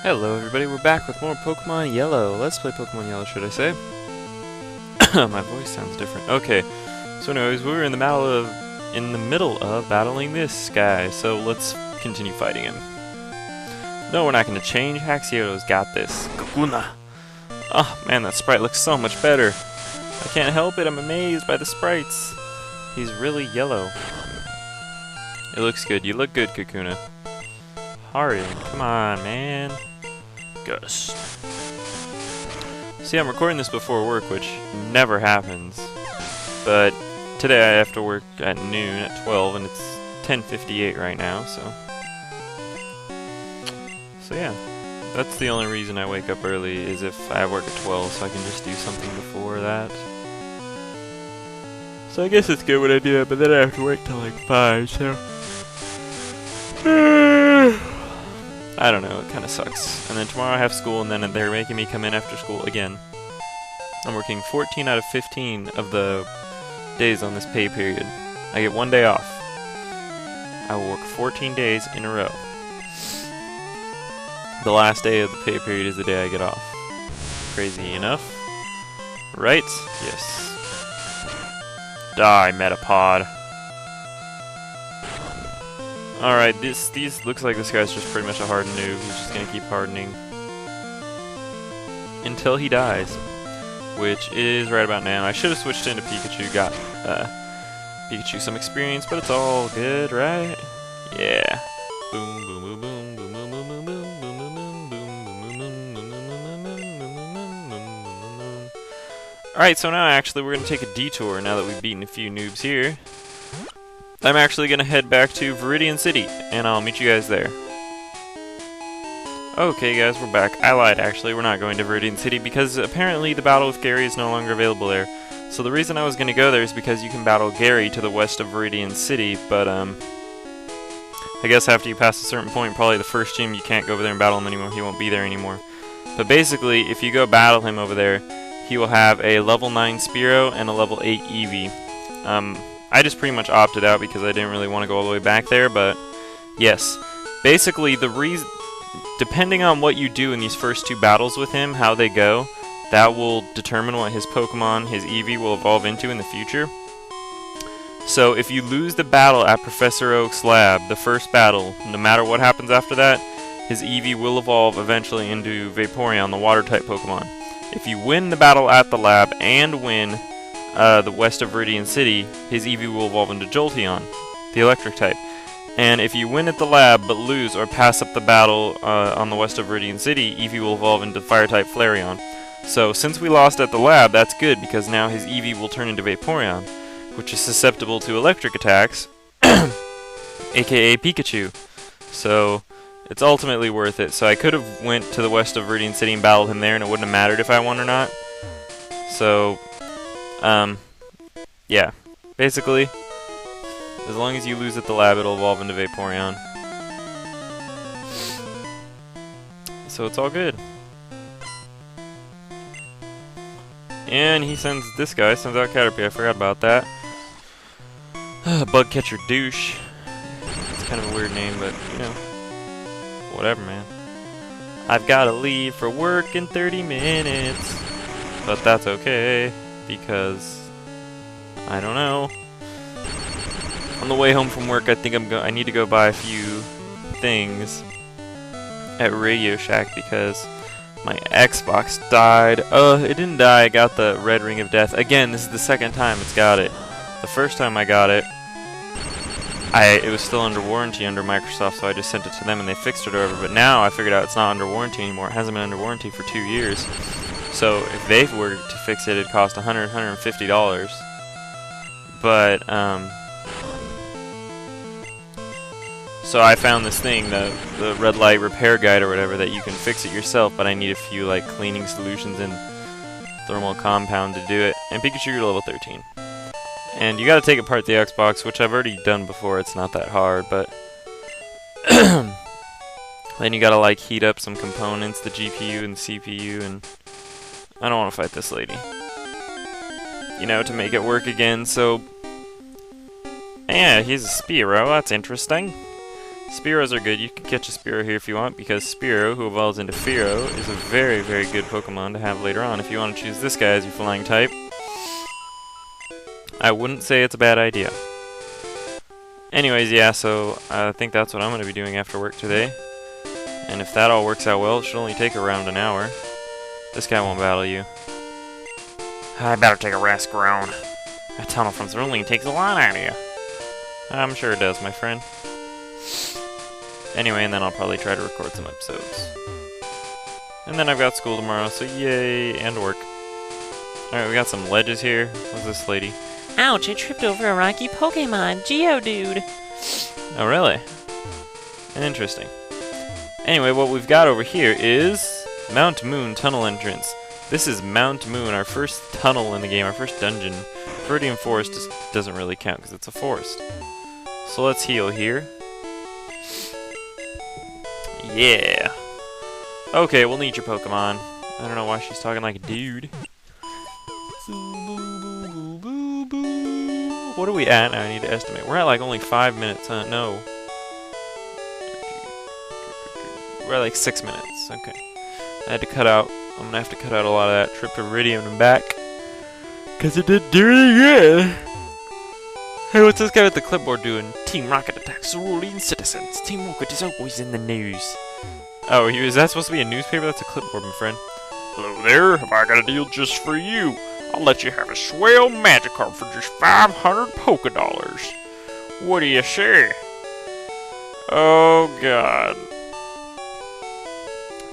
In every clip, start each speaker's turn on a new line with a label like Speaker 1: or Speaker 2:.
Speaker 1: Hello everybody, we're back with more Pokemon Yellow. Let's play Pokemon Yellow, should I say? My voice sounds different. Okay, so anyways, we were in the middle of battling this guy, so let's continue fighting him. No, we're not going to change. Haxioto's got this. Kakuna! Oh man, that sprite looks so much better. I can't help it, I'm amazed by the sprites. He's really yellow. It looks good. You look good, Kakuna. Hurry, come on, man. Gust. See, I'm recording this before work, which never happens. But today I have to work at noon at 12, and it's 10:58 right now, so yeah. That's the only reason I wake up early, is if I have work at 12, so I can just do something before that. So I guess it's good when I do that, but then I have to wait till like 5, so I don't know, it kind of sucks. And then tomorrow I have school, and then they're making me come in after school again. I'm working 14 out of 15 of the days on this pay period. I get 1 day off. I will work 14 days in a row. The last day of the pay period is the day I get off. Crazy enough? Right? Yes. Die, Metapod. Alright, these looks like this guy's just pretty much a hardened noob. He's just gonna keep hardening until he dies, which is right about now. I should have switched into Pikachu, got Pikachu some experience, but it's all good, right? Yeah. Boom, boom, boom, boom, boom, boom, boom, boom, boom, boom, boom, boom, boom, boom, boom. Alright, so now actually we're gonna take a detour now that we've beaten a few noobs here. I'm actually going to head back to Viridian City, and I'll meet you guys there. Okay guys, we're back. I lied actually, we're not going to Viridian City because apparently the battle with Gary is no longer available there. So the reason I was going to go there is because you can battle Gary to the west of Viridian City, but I guess after you pass a certain point, probably the first gym, you can't go over there and battle him anymore. He won't be there anymore. But basically, if you go battle him over there, he will have a level 9 Spearow and a level 8 Eevee. I just pretty much opted out because I didn't really want to go all the way back there, but yes. Basically, depending on what you do in these first two battles with him, how they go, that will determine what his Pokemon, his Eevee, will evolve into in the future. So if you lose the battle at Professor Oak's lab, the first battle, no matter what happens after that, his Eevee will evolve eventually into Vaporeon, the Water-type Pokemon. If you win the battle at the lab and win the west of Viridian City, his Eevee will evolve into Jolteon, the electric type. And if you win at the lab but lose or pass up the battle on the west of Viridian City, Eevee will evolve into fire-type Flareon. So since we lost at the lab, that's good because now his Eevee will turn into Vaporeon, which is susceptible to electric attacks, aka Pikachu. So it's ultimately worth it. So I could have went to the west of Viridian City and battled him there, and it wouldn't have mattered if I won or not. So yeah, basically, as long as you lose at the lab, it'll evolve into Vaporeon. So it's all good. And he sends this guy, sends out Caterpie, I forgot about that. Bug Catcher Douche. It's kind of a weird name, but, you know, whatever, man. I've gotta leave for work in 30 minutes. But that's okay, because I don't know. On the way home from work, I think I need to go buy a few things at Radio Shack because my Xbox died. It didn't die. I got the Red Ring of Death. Again, this is the second time it's got it. The first time I got it, it was still under warranty under Microsoft, so I just sent it to them and they fixed it over. But now I figured out it's not under warranty anymore. It hasn't been under warranty for 2 years. So if they were to fix it, it'd cost $150. But so I found this thing, the red light repair guide or whatever, that you can fix it yourself. But I need a few like cleaning solutions and thermal compound to do it. And Pikachu, you're level 13. And you got to take apart the Xbox, which I've already done before. It's not that hard, but then you got to like heat up some components, the GPU and the CPU, and I don't want to fight this lady, you know, to make it work again. So yeah, he's a Spearow, that's interesting. Spearows are good. You can catch a Spearow here if you want, because Spearow, who evolves into Fearow, is a very, very good Pokemon to have later on. If you want to choose this guy as your flying type, I wouldn't say it's a bad idea. Anyways, yeah, so I think that's what I'm going to be doing after work today. And if that all works out well, it should only take around an hour. This guy won't battle you. I better take a rest, Grown. That tunnel from Cerulean takes a lot out of you. I'm sure it does, my friend. Anyway, and then I'll probably try to record some episodes. And then I've got school tomorrow, so yay, and work. Alright, we got some ledges here. What's this lady?
Speaker 2: Ouch, I tripped over a rocky Pokemon, Geodude.
Speaker 1: Oh, really? Interesting. Anyway, what we've got over here is Mount Moon Tunnel Entrance. This is Mount Moon, our first tunnel in the game, our first dungeon. Viridian Forest just doesn't really count because it's a forest. So let's heal here. Yeah. Okay, we'll need your Pokemon. I don't know why she's talking like a dude. What are we at now? I need to estimate. We're at like only 5 minutes, huh? No. We're at like 6 minutes. Okay. I had to cut out. I'm gonna have to cut out a lot of that trip to Viridian and back. Cause it did really good. Hey, what's this guy with the clipboard doing? Team Rocket attacks Cerulean citizens. Team Rocket is always in the news. Oh, is that supposed to be a newspaper? That's a clipboard, my friend. Hello there. Have I got a deal just for you? I'll let you have a swell Magikarp for just 500 Poké Dollars. What do you say? Oh, God.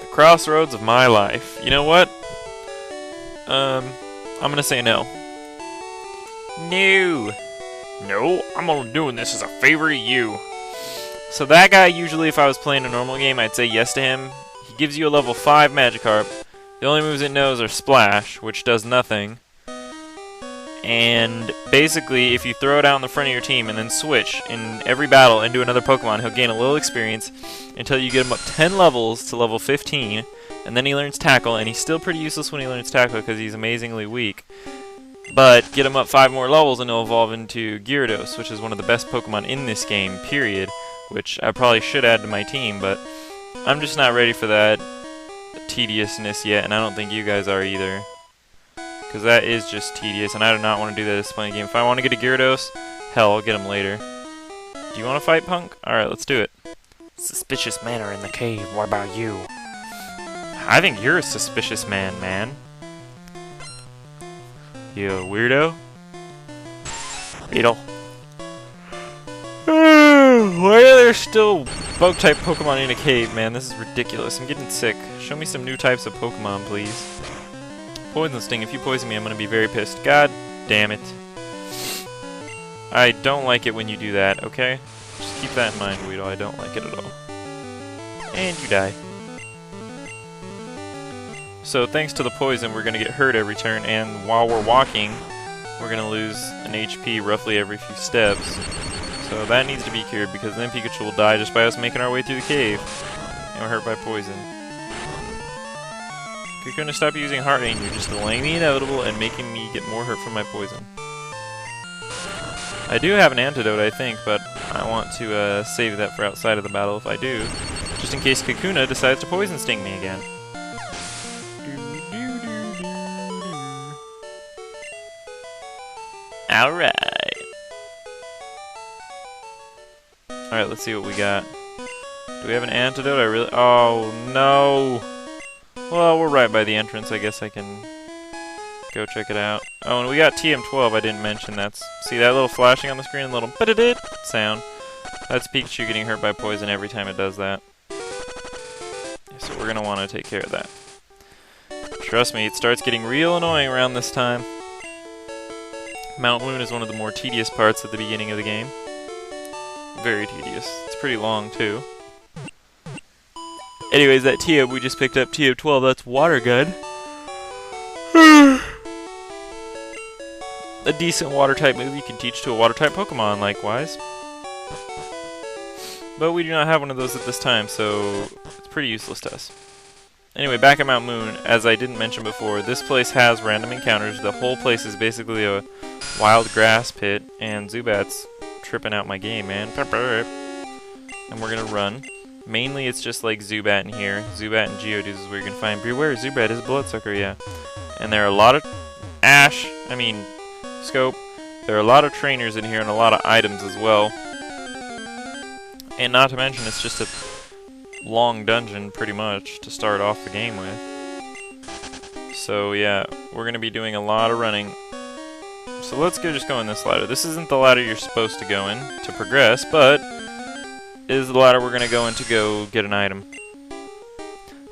Speaker 1: The crossroads of my life. You know what? I'm gonna say no. No. No, I'm only doing this as a favor to you. So that guy, usually if I was playing a normal game, I'd say yes to him. He gives you a level 5 Magikarp. The only moves it knows are Splash, which does nothing. And basically, if you throw it out in the front of your team and then switch in every battle into another Pokemon, he'll gain a little experience until you get him up 10 levels to level 15. And then he learns Tackle, and he's still pretty useless when he learns Tackle because he's amazingly weak. But get him up 5 more levels and he'll evolve into Gyarados, which is one of the best Pokemon in this game, period. Which I probably should add to my team, but I'm just not ready for that tediousness yet, and I don't think you guys are either. Because that is just tedious, and I do not want to do that this playing game. If I want to get a Gyarados, hell, I'll get him later. Do you want to fight, Punk? Alright, let's do it. Suspicious manner in the cave, what about you? I think you're a suspicious man. You weirdo? Beetle. Why are there still bug-type Pokemon in a cave, man? This is ridiculous. I'm getting sick. Show me some new types of Pokemon, please. Poison Sting. If you poison me, I'm going to be very pissed. God damn it. I don't like it when you do that, okay? Just keep that in mind, Weedle. I don't like it at all. And you die. So thanks to the poison, we're going to get hurt every turn, and while we're walking, we're going to lose an HP roughly every few steps. So that needs to be cured, because then Pikachu will die just by us making our way through the cave. And we're hurt by poison. You're going to stop using Heart Aim. You're just delaying the inevitable and making me get more hurt from my poison. I do have an antidote, I think, but I want to save that for outside of the battle if I do. Just in case Kakuna decides to Poison Sting me again. Alright. Alright, let's see what we got. Do we have an antidote? Oh, no! Well, we're right by the entrance. I guess I can go check it out. Oh, and we got TM12. I didn't mention. See that little flashing on the screen? Little ba-da-dit sound. That's Pikachu getting hurt by poison every time it does that. So we're going to want to take care of that. Trust me, it starts getting real annoying around this time. Mount Moon is one of the more tedious parts at the beginning of the game. Very tedious. It's pretty long, too. Anyways, that TM we just picked up, TM12, that's Water Gun. A decent Water-type move you can teach to a Water-type Pokemon, likewise. But we do not have one of those at this time, so it's pretty useless to us. Anyway, back at Mount Moon, as I didn't mention before, this place has random encounters. The whole place is basically a wild grass pit, and Zubat's tripping out my game, man. and we're gonna run. Mainly, it's just like Zubat in here. Zubat and Geodude is where you can find. Beware, Zubat is a Bloodsucker, yeah. And there are a lot of Scope. There are a lot of trainers in here and a lot of items as well. And not to mention, it's just a long dungeon, pretty much, to start off the game with. So yeah, we're going to be doing a lot of running. So let's just go in this ladder. This isn't the ladder you're supposed to go in to progress, but it is the ladder we're going to go in to go get an item.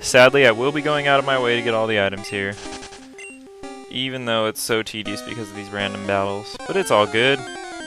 Speaker 1: Sadly, I will be going out of my way to get all the items here, even though it's so tedious because of these random battles. But it's all good.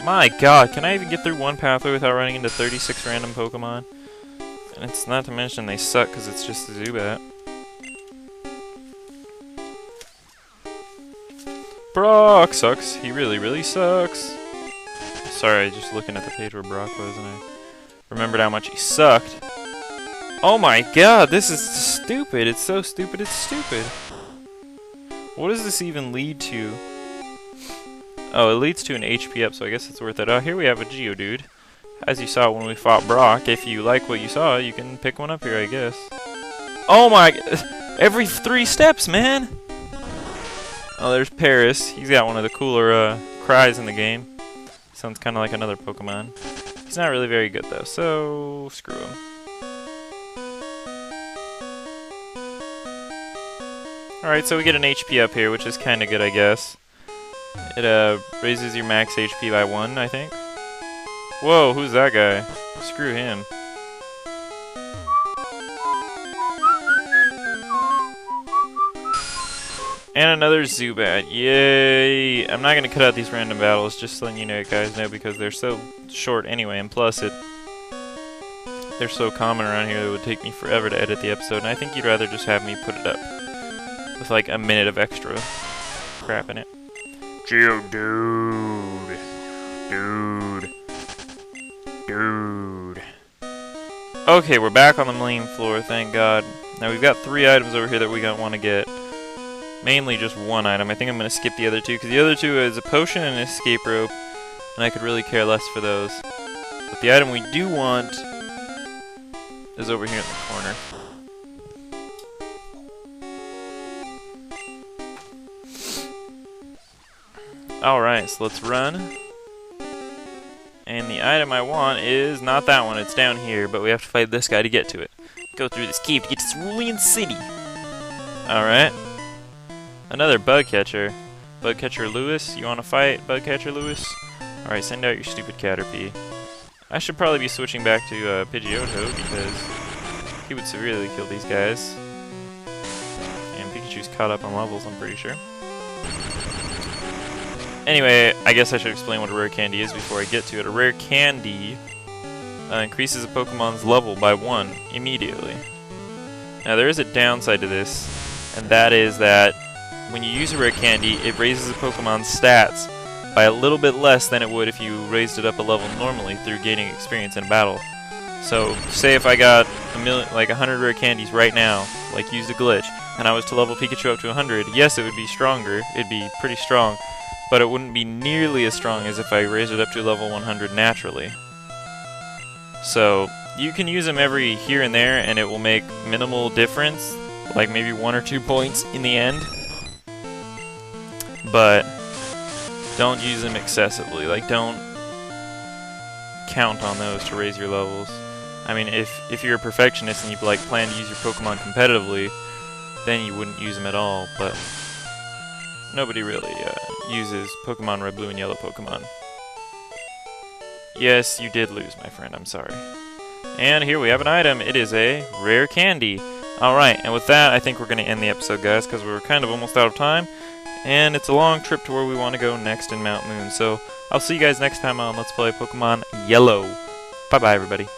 Speaker 1: My god, can I even get through one pathway without running into 36 random Pokemon? And it's not to mention they suck because it's just a Zubat. Brock sucks. He really, really sucks. Sorry, just looking at the page where Brock was and I remembered how much he sucked. Oh my god, this is stupid. It's so stupid, it's stupid. What does this even lead to? Oh, it leads to an HP up, so I guess it's worth it. Oh, here we have a Geodude. As you saw when we fought Brock, if you like what you saw, you can pick one up here, I guess. Oh my... Every 3 steps, man! Oh, there's Paris. He's got one of the cooler cries in the game. Sounds kind of like another Pokemon. He's not really very good, though, so screw him. Alright, so we get an HP up here, which is kind of good, I guess. It raises your max HP by 1, I think. Whoa, who's that guy? Screw him. And another Zubat. Yay! I'm not going to cut out these random battles, just letting you guys know, because they're so short anyway, and plus they're so common around here that it would take me forever to edit the episode, and I think you'd rather just have me put it up with like a minute of extra crap in it. Geodude. Dude. Okay, we're back on the main floor, thank god. Now we've got 3 items over here that we want to get. Mainly just 1 item. I think I'm going to skip the other 2, because the other 2 is a potion and an escape rope, and I could really care less for those. But the item we do want is over here in the corner. Alright, so let's run. And the item I want is not that one, it's down here, but we have to fight this guy to get to it. Go through this cave to get to Cerulean City. Alright. Another bug catcher. Bug catcher Lewis, you want to fight Bug catcher Lewis? Alright, send out your stupid Caterpie. I should probably be switching back to Pidgeotto because he would severely kill these guys. And Pikachu's caught up on levels, I'm pretty sure. Anyway, I guess I should explain what a rare candy is before I get to it. A rare candy increases a Pokemon's level by 1 immediately. Now there is a downside to this, and that is that when you use a rare candy, it raises a Pokemon's stats by a little bit less than it would if you raised it up a level normally through gaining experience in battle. So, say if I got 100 rare candies right now, like used a glitch, and I was to level Pikachu up to 100, yes, it would be stronger, it'd be pretty strong, but it wouldn't be nearly as strong as if I raised it up to level 100 naturally. So, you can use them every here and there, and it will make minimal difference, like maybe 1 or 2 points in the end. But don't use them excessively. Like, don't count on those to raise your levels. I mean, if you're a perfectionist and you plan to use your Pokemon competitively, then you wouldn't use them at all. But nobody really uses Pokemon Red, Blue, and Yellow Pokemon. Yes, you did lose, my friend. I'm sorry. And here we have an item. It is a rare candy. Alright, and with that, I think we're going to end the episode, guys, because we're kind of almost out of time. And it's a long trip to where we want to go next in Mount Moon. So I'll see you guys next time on Let's Play Pokemon Yellow. Bye-bye, everybody.